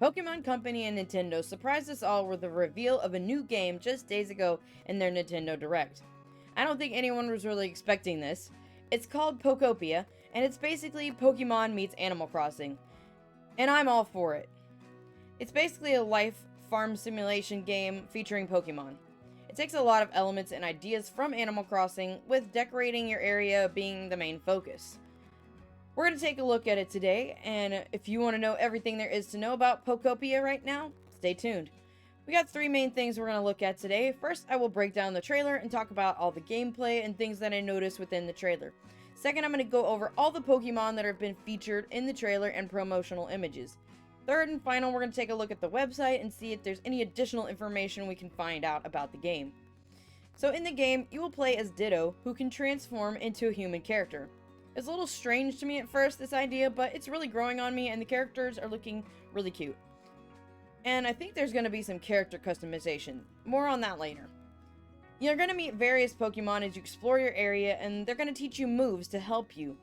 Pokemon Company and Nintendo surprised us all with the reveal of a new game just days ago in their Nintendo Direct. I don't think anyone was really expecting this. It's called Pokopia, and it's basically Pokemon meets Animal Crossing. And I'm all for it. It's basically a life farm simulation game featuring Pokemon. It takes a lot of elements and ideas from Animal Crossing, with decorating your area being the main focus. We're going to take a look at it today, and if you want to know everything there is to know about Pokopia right now, stay tuned. We got three main things we're going to look at today. First, I will break down the trailer and talk about all the gameplay and things that I noticed within the trailer. Second, I'm going to go over all the Pokemon that have been featured in the trailer and promotional images. Third and final, we're going to take a look at the website and see if there's any additional information we can find out about the game. So in the game, you will play as Ditto, who can transform into a human character. It's a little strange to me at first, this idea, but it's really growing on me, and the characters are looking really cute. And I think there's going to be some character customization. More on that later. You're going to meet various Pokemon as you explore your area, and they're going to teach you moves to help you.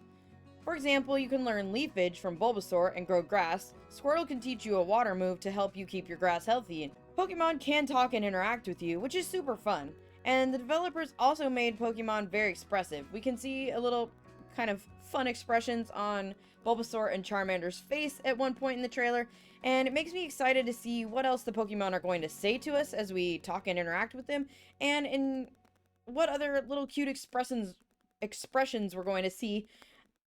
For example, you can learn Leafage from Bulbasaur and grow grass. Squirtle can teach you a water move to help you keep your grass healthy. Pokemon can talk and interact with you, which is super fun. And the developers also made Pokemon very expressive. We can see a little kind of fun expressions on Bulbasaur and Charmander's face at one point in the trailer, and it makes me excited to see what else the Pokemon are going to say to us as we talk and interact with them, and in what other little cute expressions we're going to see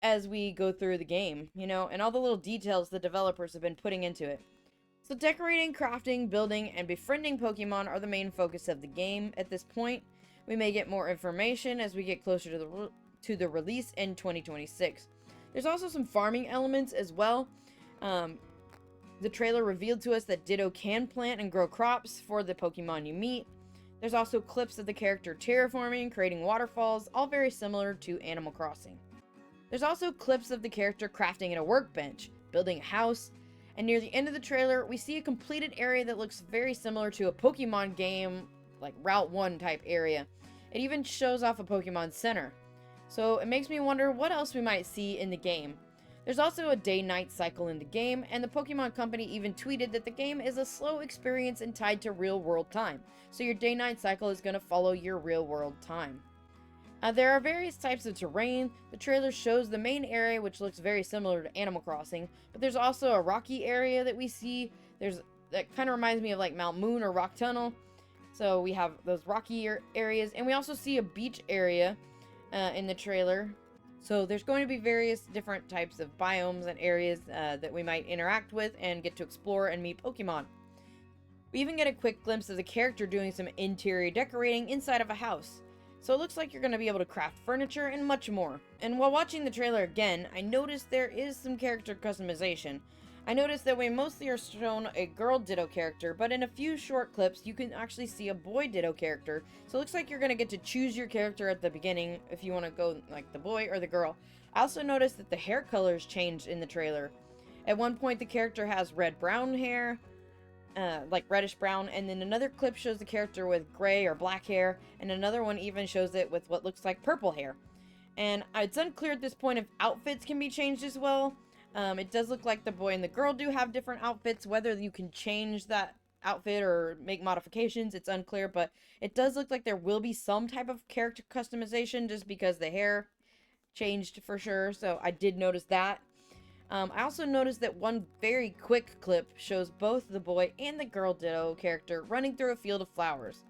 as we go through the game, and all the little details the developers have been putting into it. So decorating, crafting, building, and befriending Pokemon are the main focus of the game at this point. We may get more information as we get closer to the release in 2026. There's also some farming elements as well. The trailer revealed to us that Ditto can plant and grow crops for the Pokemon you meet. There's also clips of the character terraforming, creating waterfalls, all very similar to Animal Crossing. There's also clips of the character crafting at a workbench, building a house, and near the end of the trailer, we see a completed area that looks very similar to a Pokemon game, like Route 1 type area. It even shows off a Pokemon Center. So it makes me wonder what else we might see in the game. There's also a day-night cycle in the game, and the Pokemon Company even tweeted that the game is a slow experience and tied to real-world time. So your day-night cycle is going to follow your real-world time. There are various types of terrain. The trailer shows the main area, which looks very similar to Animal Crossing, but there's also a rocky area that we see. That kind of reminds me of like Mount Moon or Rock Tunnel. So we have those rocky areas, and we also see a beach area in the trailer. So there's going to be various different types of biomes and areas that we might interact with and get to explore and meet Pokemon. We even get a quick glimpse of the character doing some interior decorating inside of a house. So it looks like you're going to be able to craft furniture and much more. And while watching the trailer again, I noticed there is some character customization. I noticed that we mostly are shown a girl Ditto character, but in a few short clips, you can actually see a boy Ditto character. So it looks like you're going to get to choose your character at the beginning if you want to go like the boy or the girl. I also noticed that the hair colors changed in the trailer. At one point, the character has red-brown hair, like reddish-brown, and then another clip shows the character with gray or black hair, and another one even shows it with what looks like purple hair. And it's unclear at this point if outfits can be changed as well. It does look like the boy and the girl do have different outfits. Whether you can change that outfit or make modifications, it's unclear, but it does look like there will be some type of character customization just because the hair changed for sure, so I did notice that. I also noticed that one very quick clip shows both the boy and the girl Ditto character running through a field of flowers.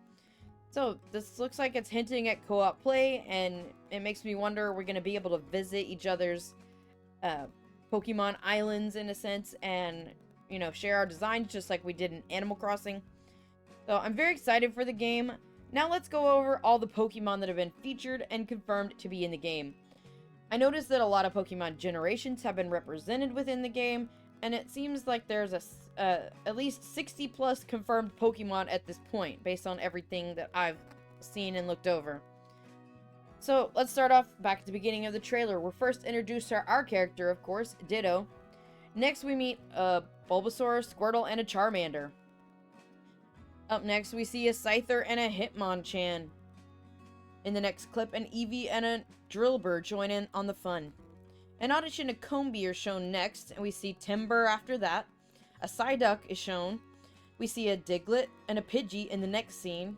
So this looks like it's hinting at co-op play, and it makes me wonder, are we going to be able to visit each other's Pokemon islands in a sense, and share our designs just like we did in Animal Crossing. So I'm very excited for the game. Now let's go over all the Pokemon that have been featured and confirmed to be in the game. I noticed that a lot of Pokemon generations have been represented within the game, and it seems like there's at least 60 plus confirmed Pokemon at this point based on everything that I've seen and looked over. So let's start off back at the beginning of the trailer. We're first introduced to our character, of course, Ditto. Next we meet Bulbasaur, Squirtle, and a Charmander. Up next we see a Scyther and a Hitmonchan. In the next clip, an Eevee and a Drillbur join in on the fun. An Oddish and a Combee are shown next, and we see Timburr after that. A Psyduck is shown. We see a Diglett and a Pidgey in the next scene.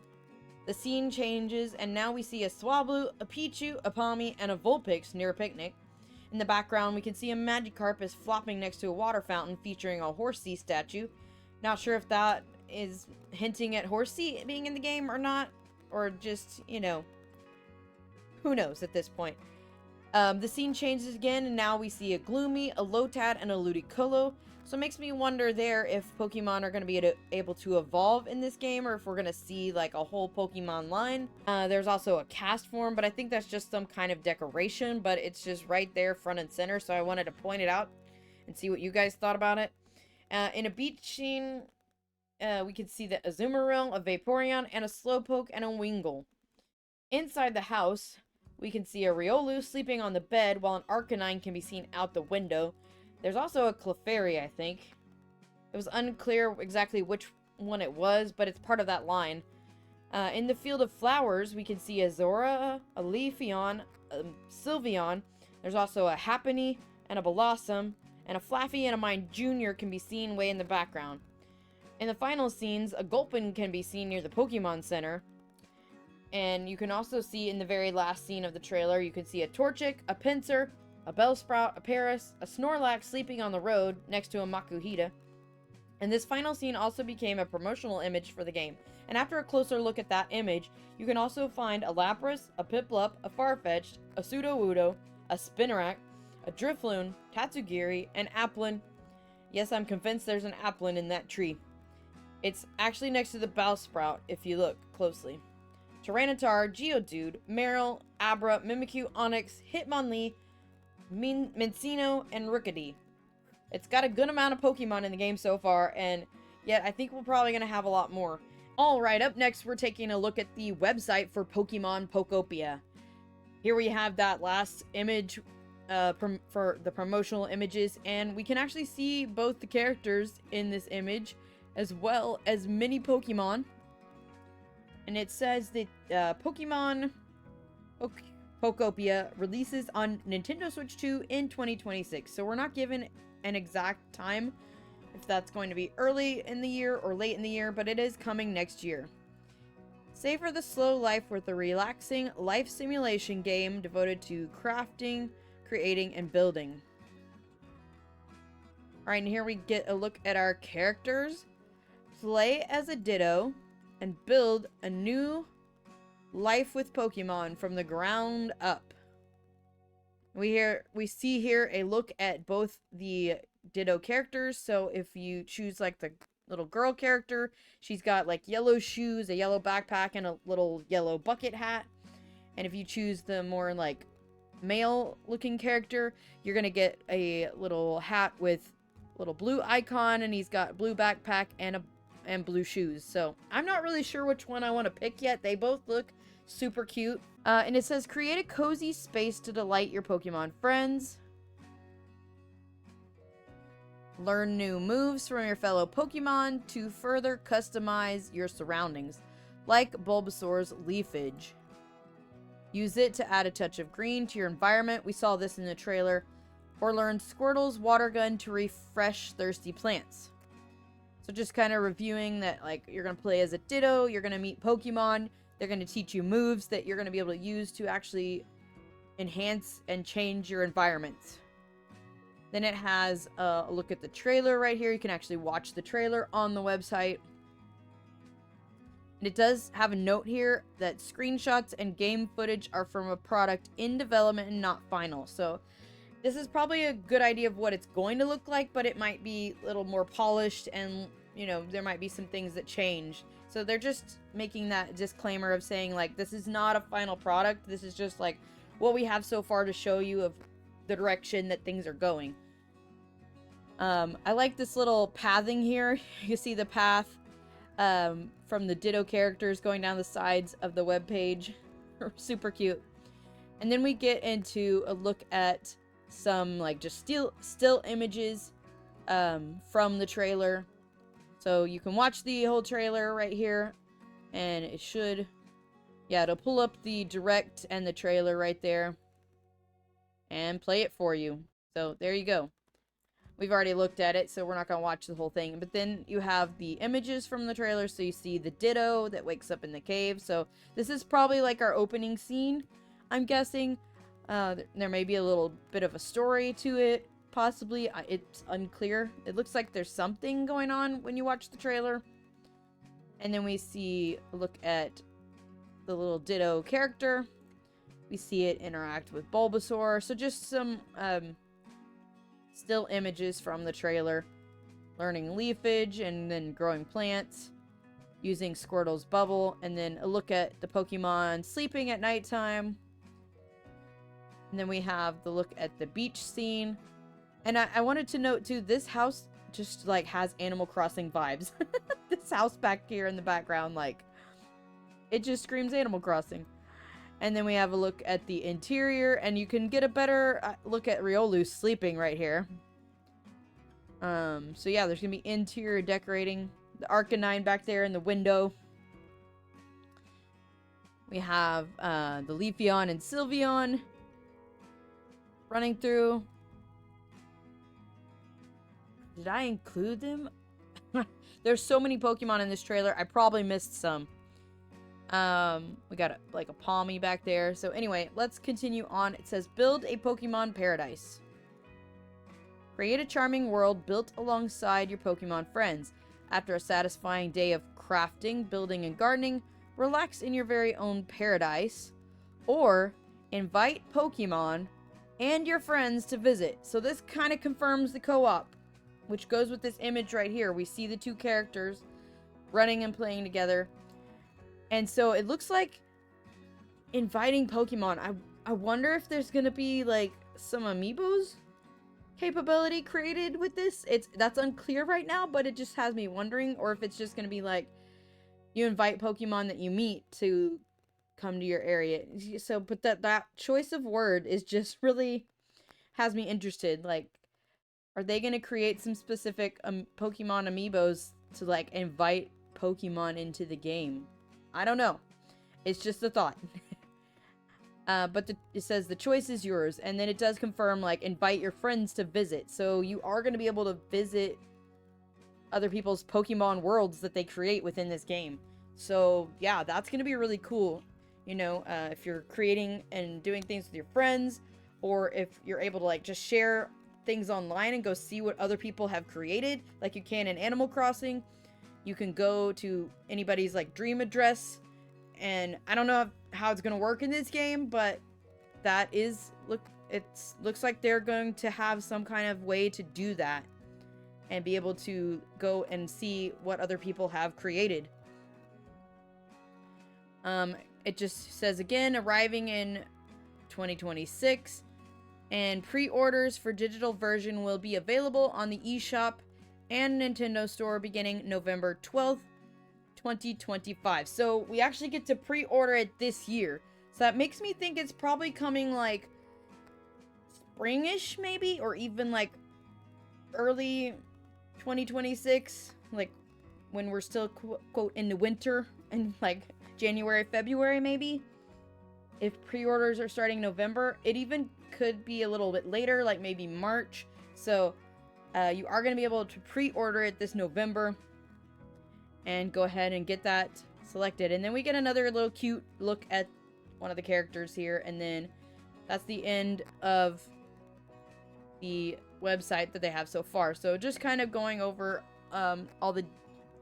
The scene changes, and now we see a Swablu, a Pichu, a Pawmi, and a Vulpix near a picnic. In the background, we can see a Magikarp is flopping next to a water fountain featuring a Horsea statue. Not sure if that is hinting at Horsea being in the game or not, or just, you know, who knows at this point. The scene changes again, and now we see a Gloomy, a Lotad, and a Ludicolo. So it makes me wonder there if Pokemon are going to be able to evolve in this game, or if we're going to see like a whole Pokemon line. There's also a cast form, but I think that's just some kind of decoration, but it's just right there front and center, so I wanted to point it out and see what you guys thought about it. In a beach scene, we can see the Azumarill, a Vaporeon, and a Slowpoke, and a Wingull. Inside the house, we can see a Riolu sleeping on the bed, while an Arcanine can be seen out the window. There's also a Clefairy, I think. It was unclear exactly which one it was, but it's part of that line. In the field of flowers, we can see a Zora, a Leafeon, a Sylveon. There's also a Happiny and a Blossom, and a Flaffy and a Mine Jr. can be seen way in the background. In the final scenes, a Gulpin can be seen near the Pokemon Center. And you can also see in the very last scene of the trailer, you can see a Torchic, a Pinsir, a Bellsprout, a Paris, a Snorlax sleeping on the road next to a Makuhita. And this final scene also became a promotional image for the game. And after a closer look at that image, you can also find a Lapras, a Piplup, a Farfetch'd, a Sudowoodo, a Spinarak, a Drifloon, Tatsugiri, and Applin. Yes, I'm convinced there's an Applin in that tree. It's actually next to the Bellsprout if you look closely. Tyranitar, Geodude, Marill, Abra, Mimikyu, Onix, Hitmonlee, Minccino, and Rookidee. It's got a good amount of Pokemon in the game so far, and yet I think we're probably going to have a lot more. Alright, up next we're taking a look at the website for Pokemon Pokopia. Here we have that last image for the promotional images, and we can actually see both the characters in this image, as well as mini Pokemon. And it says that Pokemon Pokopia releases on Nintendo Switch 2 in 2026. So we're not given an exact time if that's going to be early in the year or late in the year, but it is coming next year. Savor the slow life with a relaxing life simulation game devoted to crafting, creating, and building. Alright, and here we get a look at our characters. Play as a Ditto and build a new life with Pokemon from the ground up. We see here a look at both the Ditto characters. So if you choose like the little girl character, she's got like yellow shoes, a yellow backpack, and a little yellow bucket hat. And if you choose the more like male looking character, you're gonna get a little hat with little blue icon, and he's got blue backpack and blue shoes. So I'm not really sure which one I want to pick yet. They both look super cute. And it says create a cozy space to delight your Pokemon friends. Learn new moves from your fellow Pokemon to further customize your surroundings, like Bulbasaur's leafage. Use it to add a touch of green to your environment. We saw this in the trailer. Or learn Squirtle's water gun to refresh thirsty plants. So just kind of reviewing that, like, you're going to play as a Ditto, you're going to meet Pokemon, they're going to teach you moves that you're going to be able to use to actually enhance and change your environment. Then it has a look at the trailer right here. You can actually watch the trailer on the website. And it does have a note here that screenshots and game footage are from a product in development and not final. So this is probably a good idea of what it's going to look like, but it might be a little more polished and, you know, there might be some things that change. So they're just making that disclaimer of saying, like, this is not a final product. This is just, like, what we have so far to show you of the direction that things are going. I like this little pathing here. You see the path from the Ditto characters going down the sides of the webpage. Super cute. And then we get into a look at some like just still images from the trailer. So you can watch the whole trailer right here, and it should, yeah, it'll pull up the direct and the trailer right there and play it for you. So there you go. We've already looked at it, so we're not going to watch the whole thing. But then you have the images from the trailer, so you see the Ditto that wakes up in the cave. So this is probably like our opening scene, I'm guessing. There may be a little bit of a story to it, possibly. It's unclear. It looks like there's something going on when you watch the trailer. And then we see a look at the little Ditto character. We see it interact with Bulbasaur. So just some still images from the trailer. Learning leafage and then growing plants. Using Squirtle's bubble. And then a look at the Pokemon sleeping at nighttime. And then we have the look at the beach scene. And I wanted to note too, this house just like has Animal Crossing vibes. This house back here in the background, like, it just screams Animal Crossing. And then we have a look at the interior, and you can get a better look at Riolu sleeping right here. So yeah, there's gonna be interior decorating. The Arcanine back there in the window. We have the Leafeon and Sylveon running through. Did I include them? There's so many Pokemon in this trailer. I probably missed some. We got like a Palmy back there. So anyway, let's continue on. It says, build a Pokemon paradise. Create a charming world built alongside your Pokemon friends. After a satisfying day of crafting, building, and gardening, relax in your very own paradise. Or invite Pokemon and your friends to visit. So this kind of confirms the co-op, which goes with this image right here. We see the two characters running and playing together. And so it looks like inviting Pokemon. I wonder if there's going to be like some amiibos capability created with this. That's unclear right now, but it just has me wondering. Or if it's just going to be like you invite Pokemon that you meet to come to your area. So, but that choice of word is just really has me interested. Like, are they going to create some specific Pokemon amiibos to, like, invite Pokemon into the game? I don't know. It's just a thought. But it says the choice is yours. And then it does confirm, like, invite your friends to visit. So you are going to be able to visit other people's Pokemon worlds that they create within this game. So, yeah, that's going to be really cool. You know, if you're creating and doing things with your friends, or if you're able to, like, just share things online and go see what other people have created, like you can in Animal Crossing. You can go to anybody's like dream address, and I don't know how it's gonna work in this game, but that is looks like they're going to have some kind of way to do that and be able to go and see what other people have created. It just says again, arriving in 2026. And pre-orders for digital version will be available on the eShop and Nintendo Store beginning November 12th, 2025. So we actually get to pre-order it this year. So that makes me think it's probably coming like springish maybe, or even like early 2026, like when we're still quote in the winter, and like January, February maybe. If pre-orders are starting November, it even could be a little bit later, like maybe March. So you are going to be able to pre-order it this November and go ahead and get that selected. And then we get another little cute look at one of the characters here, and then that's the end of the website that they have so far. So just kind of going over all the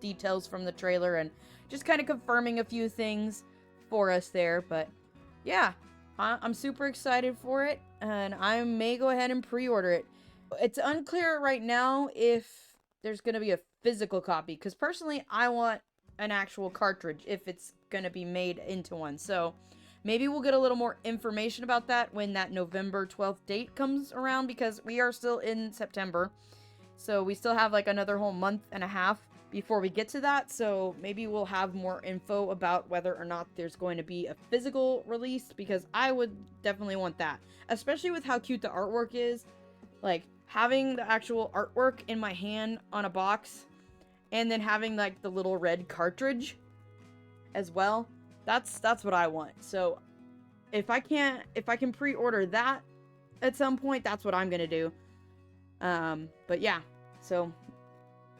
details from the trailer and just kind of confirming a few things for us there. But yeah, I'm super excited for it, and I may go ahead and pre-order it. It's unclear right now if there's going to be a physical copy, because personally I want an actual cartridge if it's going to be made into one. So maybe we'll get a little more information about that when that November 12th date comes around, because we are still in September. So we still have like another whole month and a half before we get to that. So maybe we'll have more info about whether or not there's going to be a physical release, because I would definitely want that, especially with how cute the artwork is. Like having the actual artwork in my hand on a box, and then having like the little red cartridge as well. That's what I want. So if I can pre-order that at some point, that's what I'm gonna do. But yeah, so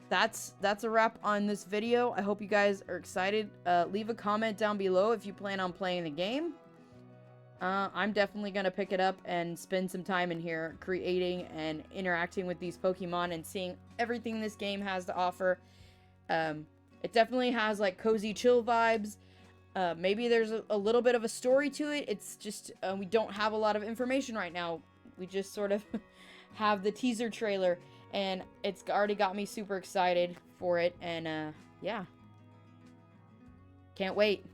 that's a wrap on this video. I hope you guys are excited. Leave a comment down below if you plan on playing the game. I'm definitely going to pick it up and spend some time in here creating and interacting with these Pokemon and seeing everything this game has to offer. It definitely has like cozy chill vibes. Maybe there's a little bit of a story to it. It's just we don't have a lot of information right now. We just sort of have the teaser trailer, and it's already got me super excited for it. And yeah, can't wait.